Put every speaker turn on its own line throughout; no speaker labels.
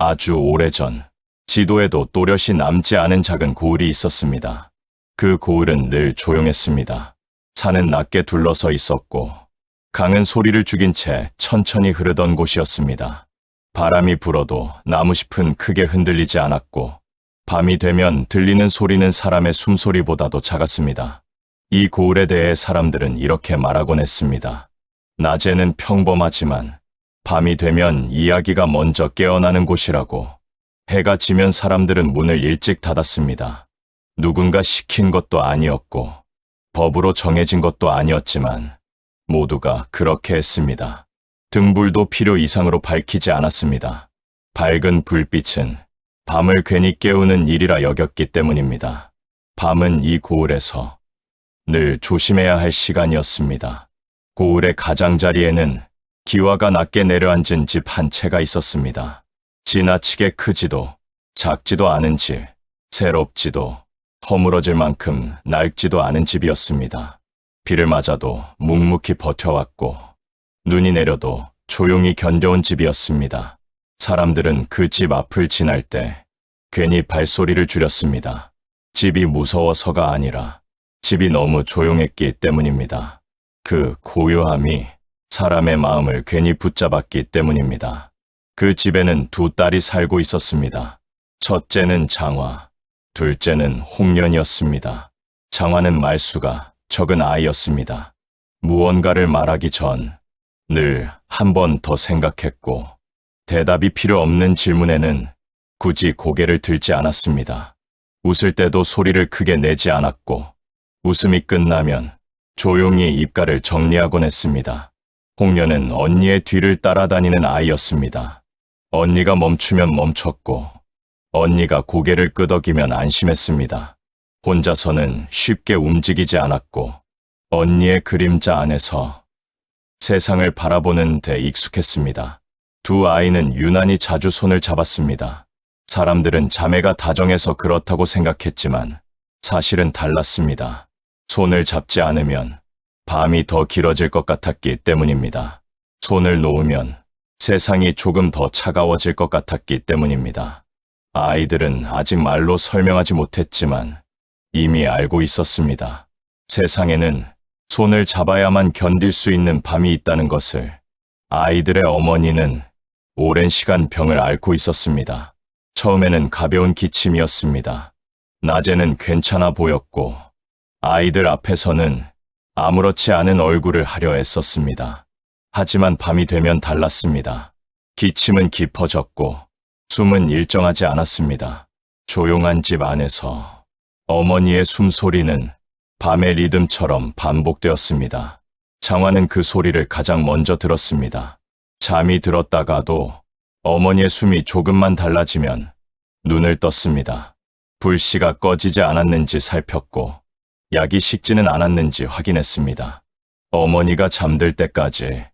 아주 오래전, 지도에도 또렷이 남지 않은 작은 고을이 있었습니다. 그 고을은 늘 조용했습니다. 산은 낮게 둘러서 있었고, 강은 소리를 죽인 채 천천히 흐르던 곳이었습니다. 바람이 불어도 나무잎은 크게 흔들리지 않았고, 밤이 되면 들리는 소리는 사람의 숨소리보다도 작았습니다. 이 고을에 대해 사람들은 이렇게 말하곤 했습니다. 낮에는 평범하지만 밤이 되면 이야기가 먼저 깨어나는 곳이라고. 해가 지면 사람들은 문을 일찍 닫았습니다. 누군가 시킨 것도 아니었고 법으로 정해진 것도 아니었지만 모두가 그렇게 했습니다. 등불도 필요 이상으로 밝히지 않았습니다. 밝은 불빛은 밤을 괜히 깨우는 일이라 여겼기 때문입니다. 밤은 이 고을에서 늘 조심해야 할 시간이었습니다. 고을의 가장자리에는 기와가 낮게 내려앉은 집 한 채가 있었습니다. 지나치게 크지도 작지도 않은 집, 새롭지도 허물어질 만큼 낡지도 않은 집이었습니다. 비를 맞아도 묵묵히 버텨왔고 눈이 내려도 조용히 견뎌온 집이었습니다. 사람들은 그 집 앞을 지날 때 괜히 발소리를 줄였습니다. 집이 무서워서가 아니라 집이 너무 조용했기 때문입니다. 그 고요함이 사람의 마음을 괜히 붙잡았기 때문입니다. 그 집에는 두 딸이 살고 있었습니다. 첫째는 장화, 둘째는 홍련이었습니다. 장화는 말수가 적은 아이였습니다. 무언가를 말하기 전 늘 한 번 더 생각했고 대답이 필요 없는 질문에는 굳이 고개를 들지 않았습니다. 웃을 때도 소리를 크게 내지 않았고 웃음이 끝나면 조용히 입가를 정리하곤 했습니다. 홍련은 언니의 뒤를 따라다니는 아이였습니다. 언니가 멈추면 멈췄고 언니가 고개를 끄덕이면 안심했습니다. 혼자서는 쉽게 움직이지 않았고 언니의 그림자 안에서 세상을 바라보는 데 익숙했습니다. 두 아이는 유난히 자주 손을 잡았습니다. 사람들은 자매가 다정해서 그렇다고 생각했지만 사실은 달랐습니다. 손을 잡지 않으면 밤이 더 길어질 것 같았기 때문입니다. 손을 놓으면 세상이 조금 더 차가워질 것 같았기 때문입니다. 아이들은 아직 말로 설명하지 못했지만 이미 알고 있었습니다. 세상에는 손을 잡아야만 견딜 수 있는 밤이 있다는 것을. 아이들의 어머니는 오랜 시간 병을 앓고 있었습니다. 처음에는 가벼운 기침이었습니다. 낮에는 괜찮아 보였고 아이들 앞에서는 아무렇지 않은 얼굴을 하려 애썼습니다. 하지만 밤이 되면 달랐습니다. 기침은 깊어졌고 숨은 일정하지 않았습니다. 조용한 집 안에서 어머니의 숨소리는 밤의 리듬처럼 반복되었습니다. 장화는 그 소리를 가장 먼저 들었습니다. 잠이 들었다가도 어머니의 숨이 조금만 달라지면 눈을 떴습니다. 불씨가 꺼지지 않았는지 살폈고 약이 식지는 않았는지 확인했습니다. 어머니가 잠들 때까지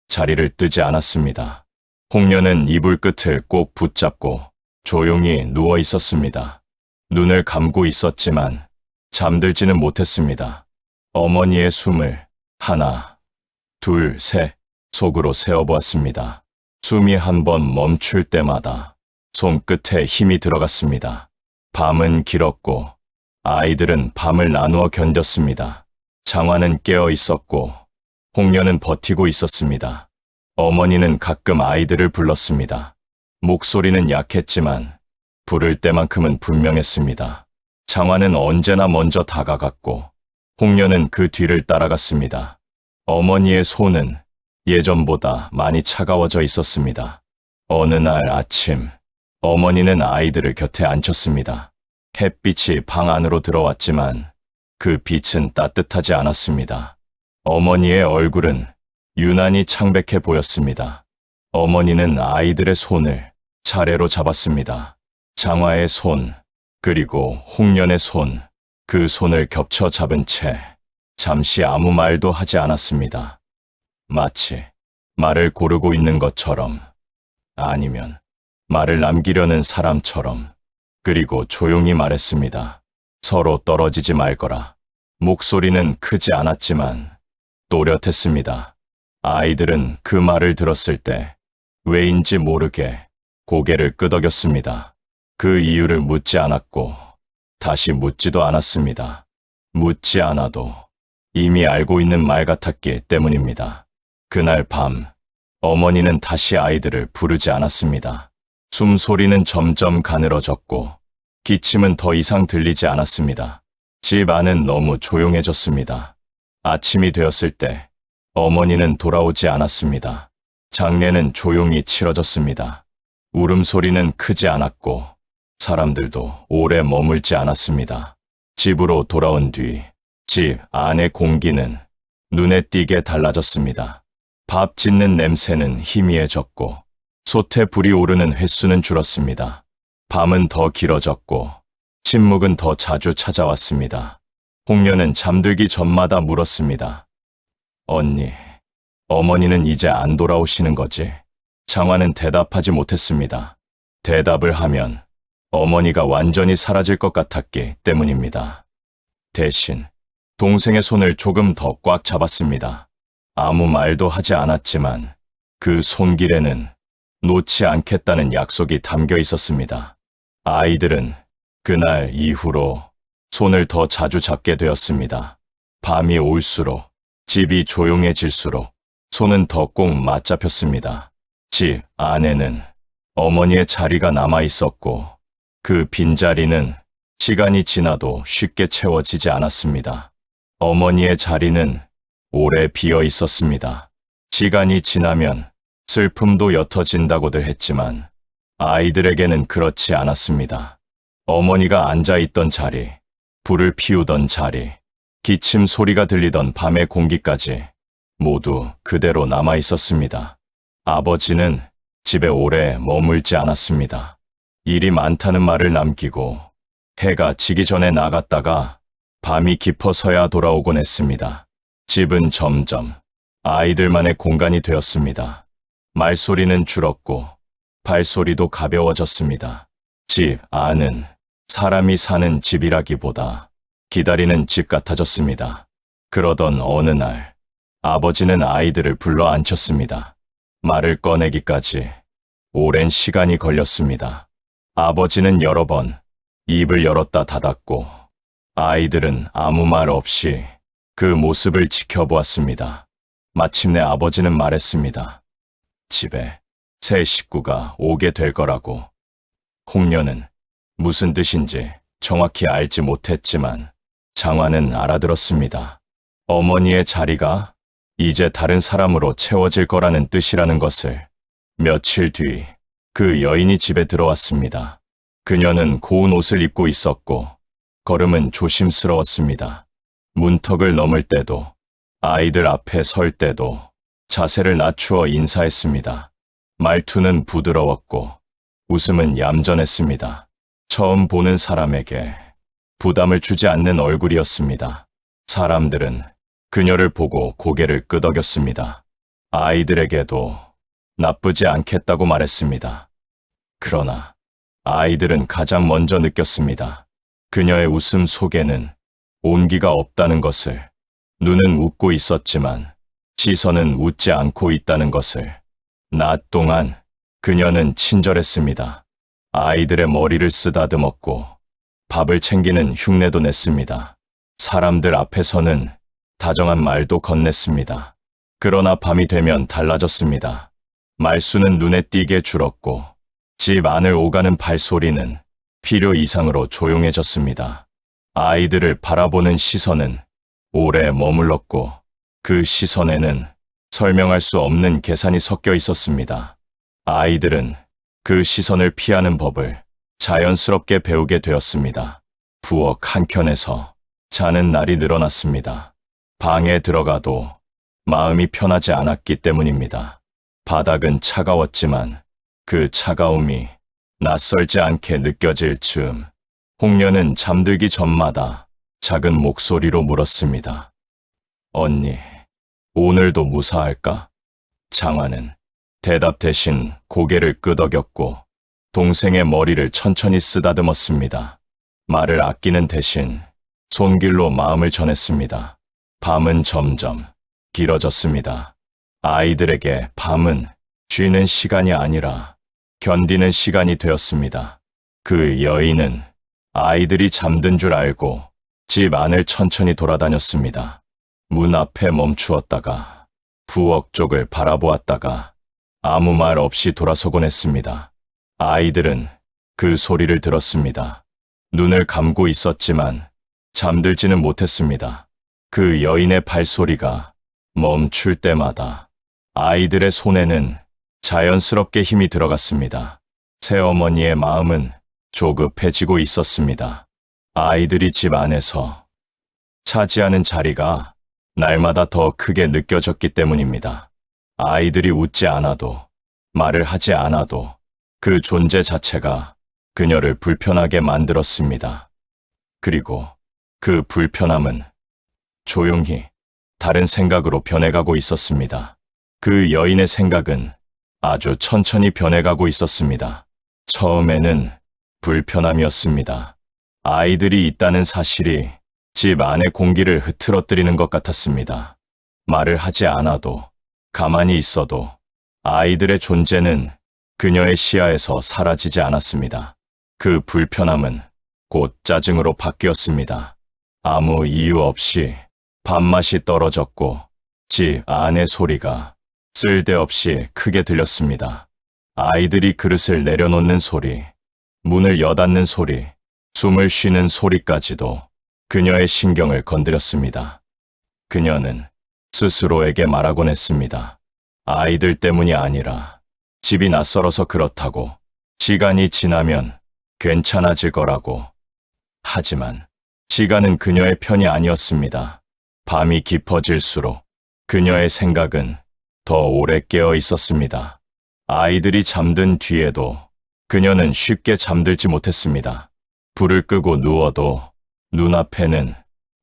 자리를 뜨지 않았습니다. 홍련은 이불 끝을 꼭 붙잡고 조용히 누워 있었습니다. 눈을 감고 있었지만 잠들지는 못했습니다. 어머니의 숨을 하나, 둘, 셋 속으로 세어보았습니다. 숨이 한 번 멈출 때마다 손끝에 힘이 들어갔습니다. 밤은 길었고 아이들은 밤을 나누어 견뎠습니다. 장화는 깨어 있었고 홍련은 버티고 있었습니다. 어머니는 가끔 아이들을 불렀습니다. 목소리는 약했지만 부를 때만큼은 분명했습니다. 장화는 언제나 먼저 다가갔고 홍련은 그 뒤를 따라갔습니다. 어머니의 손은 예전보다 많이 차가워져 있었습니다. 어느 날 아침, 어머니는 아이들을 곁에 앉혔습니다. 햇빛이 방 안으로 들어왔지만 그 빛은 따뜻하지 않았습니다. 어머니의 얼굴은 유난히 창백해 보였습니다. 어머니는 아이들의 손을 차례로 잡았습니다. 장화의 손, 그리고 홍련의 손, 그 손을 겹쳐 잡은 채 잠시 아무 말도 하지 않았습니다. 마치 말을 고르고 있는 것처럼, 아니면 말을 남기려는 사람처럼. 그리고 조용히 말했습니다. 서로 떨어지지 말거라. 목소리는 크지 않았지만 또렷했습니다. 아이들은 그 말을 들었을 때 왜인지 모르게 고개를 끄덕였습니다. 그 이유를 묻지 않았고 다시 묻지도 않았습니다. 묻지 않아도 이미 알고 있는 말 같았기 때문입니다. 그날 밤 어머니는 다시 아이들을 부르지 않았습니다. 숨소리는 점점 가늘어졌고 기침은 더 이상 들리지 않았습니다. 집 안은 너무 조용해졌습니다. 아침이 되었을 때 어머니는 돌아오지 않았습니다. 장례는 조용히 치러졌습니다. 울음소리는 크지 않았고 사람들도 오래 머물지 않았습니다. 집으로 돌아온 뒤 집 안의 공기는 눈에 띄게 달라졌습니다. 밥 짓는 냄새는 희미해졌고 솥에 불이 오르는 횟수는 줄었습니다. 밤은 더 길어졌고 침묵은 더 자주 찾아왔습니다. 홍련은 잠들기 전마다 물었습니다. 언니, 어머니는 이제 안 돌아오시는 거지? 장화는 대답하지 못했습니다. 대답을 하면 어머니가 완전히 사라질 것 같았기 때문입니다. 대신 동생의 손을 조금 더 꽉 잡았습니다. 아무 말도 하지 않았지만 그 손길에는 놓지 않겠다는 약속이 담겨 있었습니다. 아이들은 그날 이후로 손을 더 자주 잡게 되었습니다. 밤이 올수록 집이 조용해질수록 손은 더 꼭 맞잡혔습니다. 집 안에는 어머니의 자리가 남아 있었고 그 빈자리는 시간이 지나도 쉽게 채워지지 않았습니다. 어머니의 자리는 오래 비어 있었습니다. 시간이 지나면 슬픔도 옅어진다고들 했지만 아이들에게는 그렇지 않았습니다. 어머니가 앉아있던 자리, 불을 피우던 자리, 기침 소리가 들리던 밤의 공기까지 모두 그대로 남아 있었습니다. 아버지는 집에 오래 머물지 않았습니다. 일이 많다는 말을 남기고 해가 지기 전에 나갔다가 밤이 깊어서야 돌아오곤 했습니다. 집은 점점 아이들만의 공간이 되었습니다. 말소리는 줄었고 발소리도 가벼워졌습니다. 집 안은 사람이 사는 집이라기보다 기다리는 집 같아졌습니다. 그러던 어느 날 아버지는 아이들을 불러 앉혔습니다. 말을 꺼내기까지 오랜 시간이 걸렸습니다. 아버지는 여러 번 입을 열었다 닫았고 아이들은 아무 말 없이 그 모습을 지켜보았습니다. 마침내 아버지는 말했습니다. 집에 새 식구가 오게 될 거라고. 홍련은 무슨 뜻인지 정확히 알지 못했지만 장화는 알아들었습니다. 어머니의 자리가 이제 다른 사람으로 채워질 거라는 뜻이라는 것을. 며칠 뒤 그 여인이 집에 들어왔습니다. 그녀는 고운 옷을 입고 있었고 걸음은 조심스러웠습니다. 문턱을 넘을 때도 아이들 앞에 설 때도 자세를 낮추어 인사했습니다. 말투는 부드러웠고 웃음은 얌전했습니다. 처음 보는 사람에게 부담을 주지 않는 얼굴이었습니다. 사람들은 그녀를 보고 고개를 끄덕였습니다. 아이들에게도 나쁘지 않겠다고 말했습니다. 그러나 아이들은 가장 먼저 느꼈습니다. 그녀의 웃음 속에는 온기가 없다는 것을. 눈은 웃고 있었지만 시선은 웃지 않고 있다는 것을. 낮 동안 그녀는 친절했습니다. 아이들의 머리를 쓰다듬었고 밥을 챙기는 흉내도 냈습니다. 사람들 앞에서는 다정한 말도 건넸습니다. 그러나 밤이 되면 달라졌습니다. 말수는 눈에 띄게 줄었고 집 안을 오가는 발소리는 필요 이상으로 조용해졌습니다. 아이들을 바라보는 시선은 오래 머물렀고 그 시선에는 설명할 수 없는 계산이 섞여 있었습니다. 아이들은 그 시선을 피하는 법을 자연스럽게 배우게 되었습니다. 부엌 한켠에서 자는 날이 늘어났습니다. 방에 들어가도 마음이 편하지 않았기 때문입니다. 바닥은 차가웠지만 그 차가움이 낯설지 않게 느껴질 즈음 홍련은 잠들기 전마다 작은 목소리로 물었습니다. 언니, 오늘도 무사할까? 장화는 대답 대신 고개를 끄덕였고 동생의 머리를 천천히 쓰다듬었습니다. 말을 아끼는 대신 손길로 마음을 전했습니다. 밤은 점점 길어졌습니다. 아이들에게 밤은 쉬는 시간이 아니라 견디는 시간이 되었습니다. 그 여인은 아이들이 잠든 줄 알고 집 안을 천천히 돌아다녔습니다. 문 앞에 멈추었다가 부엌 쪽을 바라보았다가 아무 말 없이 돌아서곤 했습니다. 아이들은 그 소리를 들었습니다. 눈을 감고 있었지만 잠들지는 못했습니다. 그 여인의 발소리가 멈출 때마다 아이들의 손에는 자연스럽게 힘이 들어갔습니다. 새어머니의 마음은 조급해지고 있었습니다. 아이들이 집 안에서 차지하는 자리가 날마다 더 크게 느껴졌기 때문입니다. 아이들이 웃지 않아도, 말을 하지 않아도 그 존재 자체가 그녀를 불편하게 만들었습니다. 그리고 그 불편함은 조용히 다른 생각으로 변해가고 있었습니다. 그 여인의 생각은 아주 천천히 변해가고 있었습니다. 처음에는 불편함이었습니다. 아이들이 있다는 사실이 집 안의 공기를 흐트러뜨리는 것 같았습니다. 말을 하지 않아도, 가만히 있어도 아이들의 존재는 그녀의 시야에서 사라지지 않았습니다. 그 불편함은 곧 짜증으로 바뀌었습니다. 아무 이유 없이 밥맛이 떨어졌고 집 안의 소리가 쓸데없이 크게 들렸습니다. 아이들이 그릇을 내려놓는 소리, 문을 여닫는 소리, 숨을 쉬는 소리까지도 그녀의 신경을 건드렸습니다. 그녀는 스스로에게 말하곤 했습니다. 아이들 때문이 아니라 집이 낯설어서 그렇다고, 시간이 지나면 괜찮아질 거라고. 하지만 시간은 그녀의 편이 아니었습니다. 밤이 깊어질수록 그녀의 생각은 더 오래 깨어 있었습니다. 아이들이 잠든 뒤에도 그녀는 쉽게 잠들지 못했습니다. 불을 끄고 누워도 눈앞에는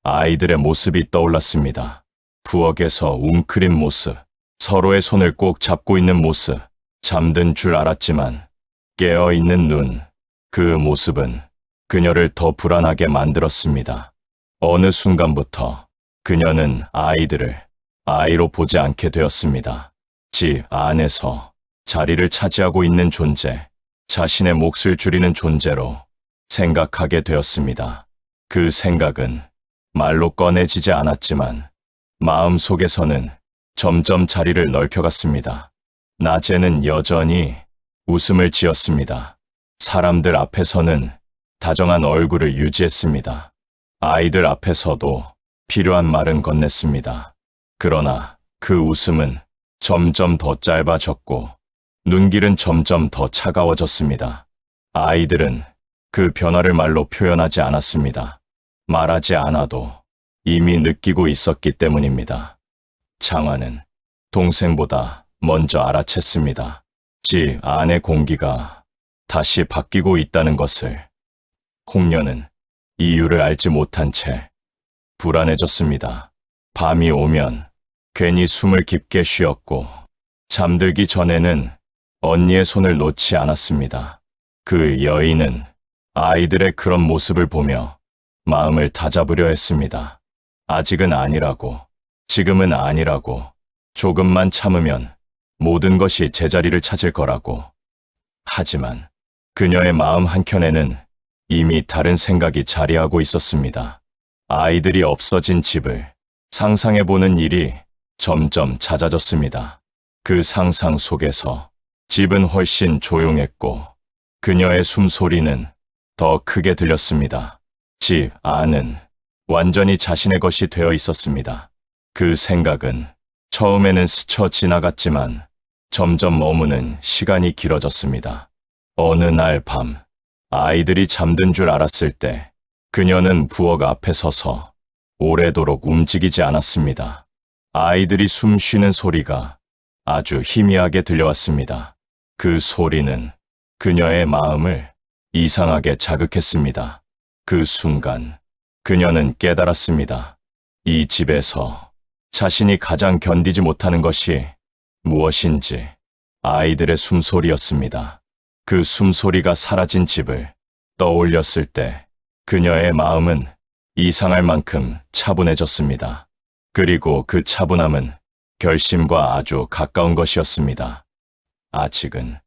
아이들의 모습이 떠올랐습니다. 부엌에서 웅크린 모습, 서로의 손을 꼭 잡고 있는 모습, 잠든 줄 알았지만 깨어있는 눈, 그 모습은 그녀를 더 불안하게 만들었습니다. 어느 순간부터 그녀는 아이들을 아이로 보지 않게 되었습니다. 집 안에서 자리를 차지하고 있는 존재, 자신의 몫을 줄이는 존재로 생각하게 되었습니다. 그 생각은 말로 꺼내지지 않았지만 마음속에서는 점점 자리를 넓혀갔습니다. 낮에는 여전히 웃음을 지었습니다. 사람들 앞에서는 다정한 얼굴을 유지했습니다. 아이들 앞에서도 필요한 말은 건넸습니다. 그러나 그 웃음은 점점 더 짧아졌고 눈길은 점점 더 차가워졌습니다. 아이들은 그 변화를 말로 표현하지 않았습니다. 말하지 않아도 이미 느끼고 있었기 때문입니다. 장화는 동생보다 먼저 알아챘습니다. 집 안의 공기가 다시 바뀌고 있다는 것을. 홍련은 이유를 알지 못한 채 불안해졌습니다. 밤이 오면 괜히 숨을 깊게 쉬었고 잠들기 전에는 언니의 손을 놓지 않았습니다. 그 여인은 아이들의 그런 모습을 보며 마음을 다잡으려 했습니다. 아직은 아니라고, 지금은 아니라고, 조금만 참으면 모든 것이 제자리를 찾을 거라고. 하지만 그녀의 마음 한켠에는 이미 다른 생각이 자리하고 있었습니다. 아이들이 없어진 집을 상상해보는 일이 점점 잦아졌습니다. 그 상상 속에서 집은 훨씬 조용했고 그녀의 숨소리는 더 크게 들렸습니다. 집 안은 완전히 자신의 것이 되어 있었습니다. 그 생각은 처음에는 스쳐 지나갔지만 점점 머무는 시간이 길어졌습니다. 어느 날 밤, 아이들이 잠든 줄 알았을 때 그녀는 부엌 앞에 서서 오래도록 움직이지 않았습니다. 아이들이 숨 쉬는 소리가 아주 희미하게 들려왔습니다. 그 소리는 그녀의 마음을 이상하게 자극했습니다. 그 순간 그녀는 깨달았습니다. 이 집에서 자신이 가장 견디지 못하는 것이 무엇인지 아이들의 숨소리였습니다. 그 숨소리가 사라진 집을 떠올렸을 때 그녀의 마음은 이상할 만큼 차분해졌습니다. 그리고 그 차분함은 결심과 아주 가까운 것이었습니다. 아직은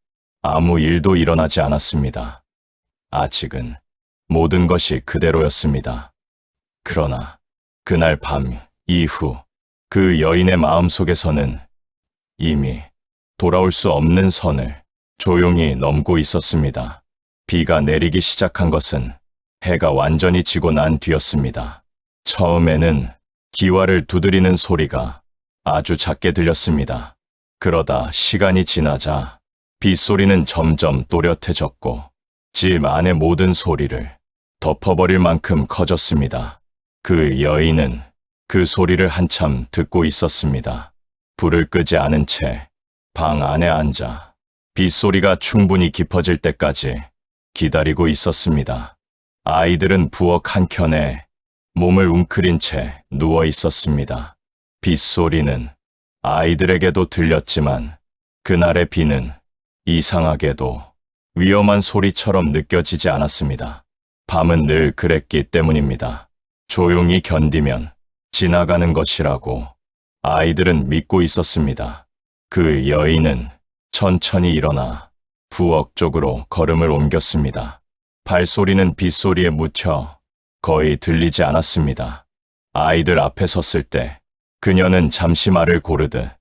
아무 일도 일어나지 않았습니다. 아직은 모든 것이 그대로였습니다. 그러나 그날 밤 이후 그 여인의 마음속에서는 이미 돌아올 수 없는 선을 조용히 넘고 있었습니다. 비가 내리기 시작한 것은 해가 완전히 지고 난 뒤였습니다. 처음에는 기와를 두드리는 소리가 아주 작게 들렸습니다. 그러다 시간이 지나자 빗소리는 점점 또렷해졌고 집 안의 모든 소리를 덮어버릴 만큼 커졌습니다. 그 여인은 그 소리를 한참 듣고 있었습니다. 불을 끄지 않은 채 방 안에 앉아 빗소리가 충분히 깊어질 때까지 기다리고 있었습니다. 아이들은 부엌 한켠에 몸을 웅크린 채 누워 있었습니다. 빗소리는 아이들에게도 들렸지만 그날의 비는 이상하게도 위험한 소리처럼 느껴지지 않았습니다. 밤은 늘 그랬기 때문입니다. 조용히 견디면 지나가는 것이라고 아이들은 믿고 있었습니다. 그 여인은 천천히 일어나 부엌 쪽으로 걸음을 옮겼습니다. 발소리는 빗소리에 묻혀 거의 들리지 않았습니다. 아이들 앞에 섰을 때 그녀는 잠시 말을 고르듯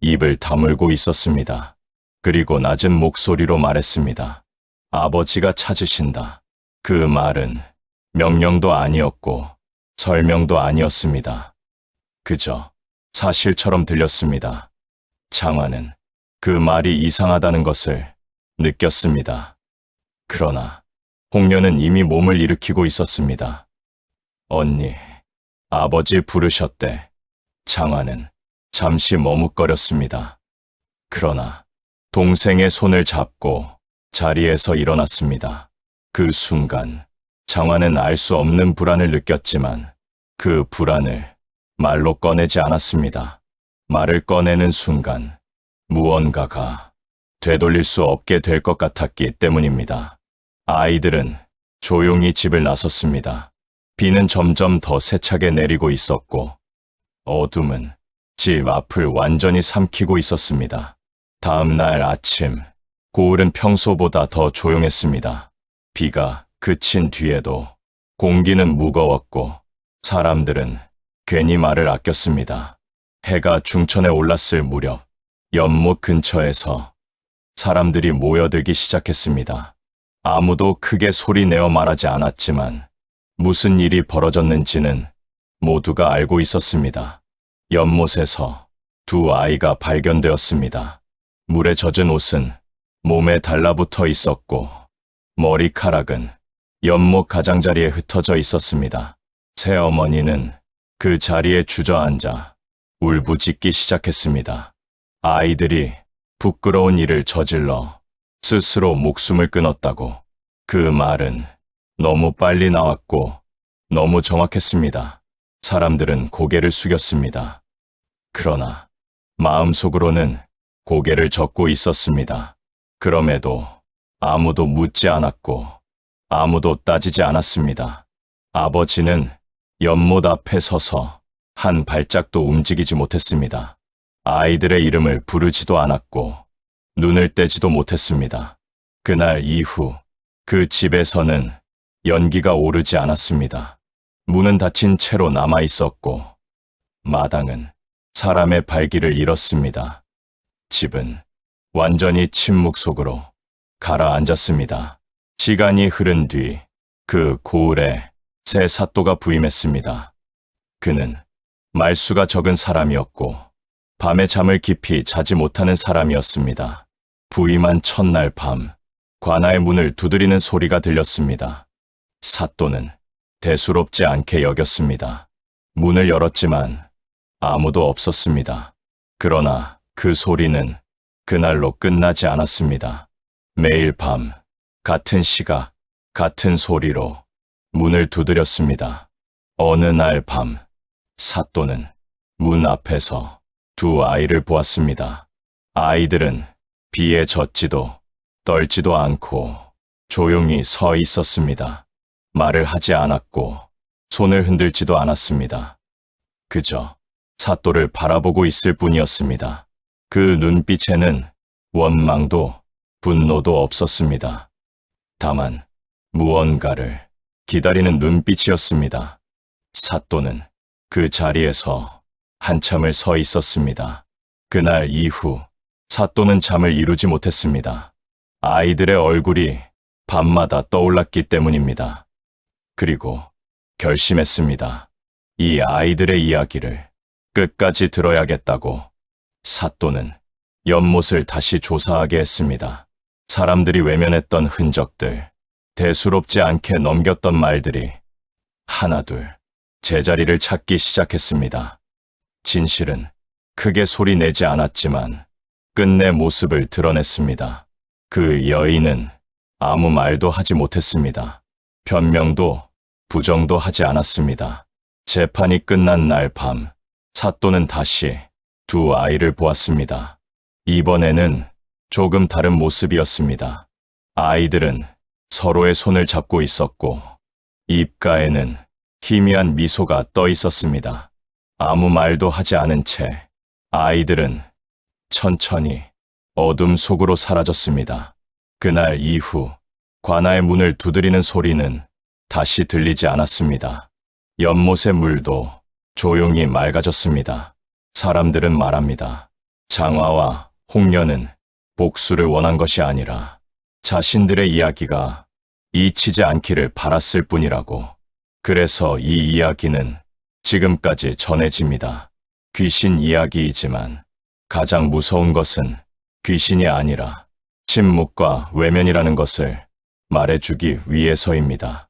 입을 다물고 있었습니다. 그리고 낮은 목소리로 말했습니다. 아버지가 찾으신다. 그 말은 명령도 아니었고 설명도 아니었습니다. 그저 사실처럼 들렸습니다. 장화는 그 말이 이상하다는 것을 느꼈습니다. 그러나 홍련은 이미 몸을 일으키고 있었습니다. 언니, 아버지 부르셨대. 장화는 잠시 머뭇거렸습니다. 그러나 동생의 손을 잡고 자리에서 일어났습니다. 그 순간 장화는 알 수 없는 불안을 느꼈지만 그 불안을 말로 꺼내지 않았습니다. 말을 꺼내는 순간 무언가가 되돌릴 수 없게 될 것 같았기 때문입니다. 아이들은 조용히 집을 나섰습니다. 비는 점점 더 세차게 내리고 있었고 어둠은 집 앞을 완전히 삼키고 있었습니다. 다음 날 아침, 고을은 평소보다 더 조용했습니다. 비가 그친 뒤에도 공기는 무거웠고 사람들은 괜히 말을 아꼈습니다. 해가 중천에 올랐을 무렵 연못 근처에서 사람들이 모여들기 시작했습니다. 아무도 크게 소리내어 말하지 않았지만 무슨 일이 벌어졌는지는 모두가 알고 있었습니다. 연못에서 두 아이가 발견되었습니다. 물에 젖은 옷은 몸에 달라붙어 있었고 머리카락은 연못 가장자리에 흩어져 있었습니다. 새어머니는 그 자리에 주저앉아 울부짖기 시작했습니다. 아이들이 부끄러운 일을 저질러 스스로 목숨을 끊었다고. 그 말은 너무 빨리 나왔고 너무 정확했습니다. 사람들은 고개를 숙였습니다. 그러나 마음속으로는 고개를 젓고 있었습니다. 그럼에도 아무도 묻지 않았고 아무도 따지지 않았습니다. 아버지는 연못 앞에 서서 한 발짝도 움직이지 못했습니다. 아이들의 이름을 부르지도 않았고 눈을 떼지도 못했습니다. 그날 이후 그 집에서는 연기가 오르지 않았습니다. 문은 닫힌 채로 남아 있었고 마당은 사람의 발길을 잃었습니다. 집은 완전히 침묵 속으로 가라앉았습니다. 시간이 흐른 뒤 그 고을에 새 사또가 부임했습니다. 그는 말수가 적은 사람이었고 밤에 잠을 깊이 자지 못하는 사람이었습니다. 부임한 첫날 밤 관아의 문을 두드리는 소리가 들렸습니다. 사또는 대수롭지 않게 여겼습니다. 문을 열었지만 아무도 없었습니다. 그러나 그 소리는 그날로 끝나지 않았습니다. 매일 밤 같은 시각, 같은 소리로 문을 두드렸습니다. 어느 날 밤 사또는 문 앞에서 두 아이를 보았습니다. 아이들은 비에 젖지도 떨지도 않고 조용히 서 있었습니다. 말을 하지 않았고 손을 흔들지도 않았습니다. 그저 사또를 바라보고 있을 뿐이었습니다. 그 눈빛에는 원망도 분노도 없었습니다. 다만 무언가를 기다리는 눈빛이었습니다. 사또는 그 자리에서 한참을 서 있었습니다. 그날 이후 사또는 잠을 이루지 못했습니다. 아이들의 얼굴이 밤마다 떠올랐기 때문입니다. 그리고 결심했습니다. 이 아이들의 이야기를 끝까지 들어야겠다고. 사또는 연못을 다시 조사하게 했습니다. 사람들이 외면했던 흔적들, 대수롭지 않게 넘겼던 말들이 하나둘 제자리를 찾기 시작했습니다. 진실은 크게 소리 내지 않았지만 끝내 모습을 드러냈습니다. 그 여인은 아무 말도 하지 못했습니다. 변명도 부정도 하지 않았습니다. 재판이 끝난 날 밤, 사또는 다시 두 아이를 보았습니다. 이번에는 조금 다른 모습이었습니다. 아이들은 서로의 손을 잡고 있었고 입가에는 희미한 미소가 떠 있었습니다. 아무 말도 하지 않은 채 아이들은 천천히 어둠 속으로 사라졌습니다. 그날 이후 관아의 문을 두드리는 소리는 다시 들리지 않았습니다. 연못의 물도 조용히 맑아졌습니다. 사람들은 말합니다. 장화와 홍련은 복수를 원한 것이 아니라 자신들의 이야기가 잊히지 않기를 바랐을 뿐이라고. 그래서 이 이야기는 지금까지 전해집니다. 귀신 이야기이지만 가장 무서운 것은 귀신이 아니라 침묵과 외면이라는 것을 말해주기 위해서입니다.